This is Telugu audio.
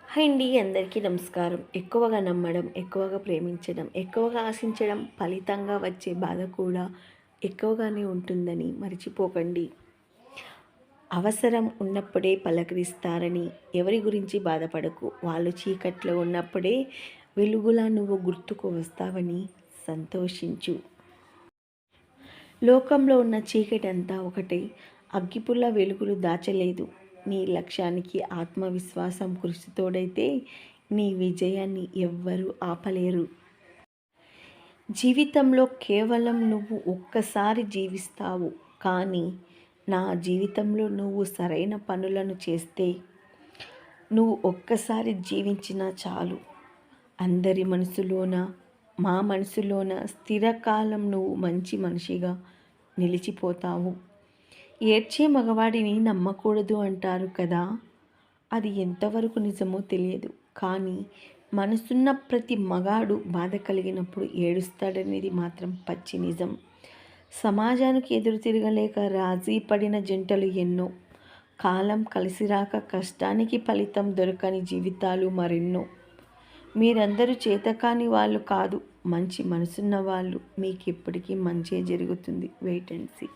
హాయ్ అండి, అందరికీ నమస్కారం. ఎక్కువగా నమ్మడం, ఎక్కువగా ప్రేమించడం, ఎక్కువగా ఆశించడం ఫలితంగా వచ్చే బాధ కూడా ఎక్కువగానే ఉంటుందని మర్చిపోకండి. అవసరం ఉన్నప్పుడే పలకరిస్తారని ఎవరి గురించి బాధపడకు. వాళ్ళు చీకట్లో ఉన్నప్పుడే వెలుగులా నువ్వు గుర్తుకు వస్తావని సంతోషించు. లోకంలో ఉన్న చీకటంతా ఒకటే. అగ్గిపుల్ల వెలుగులు దాచలేదు. నీ లక్ష్యానికి ఆత్మవిశ్వాసం కృషి తోడైతే నీ విజయాన్ని ఎవ్వరూ ఆపలేరు. జీవితంలో కేవలం నువ్వు ఒక్కసారి జీవిస్తావు. కానీ నా జీవితంలో నువ్వు సరైన పనులను చేస్తే నువ్వు ఒక్కసారి జీవించినా చాలు. అందరి మనసులోన, మా మనసులోన స్థిరకాలం నువ్వు మంచి మనిషిగా నిలిచిపోతావు. ఏడ్చే మగవాడిని నమ్మకూడదు అంటారు కదా. అది ఎంతవరకు నిజమో తెలియదు. కానీ మనసున్న ప్రతి మగాడు బాధ కలిగినప్పుడు ఏడుస్తాడనేది మాత్రం పచ్చి నిజం. సమాజానికి ఎదురు తిరగలేక రాజీ పడిన జంటలు ఎన్నో. కాలం కలిసిరాక కష్టానికి ఫలితం దొరకని జీవితాలు మరెన్నో. మీరందరూ చేతకాని వాళ్ళు కాదు, మంచి మనసున్న వాళ్ళు. మీకు ఎప్పటికీ మంచే జరుగుతుంది. Wait and see.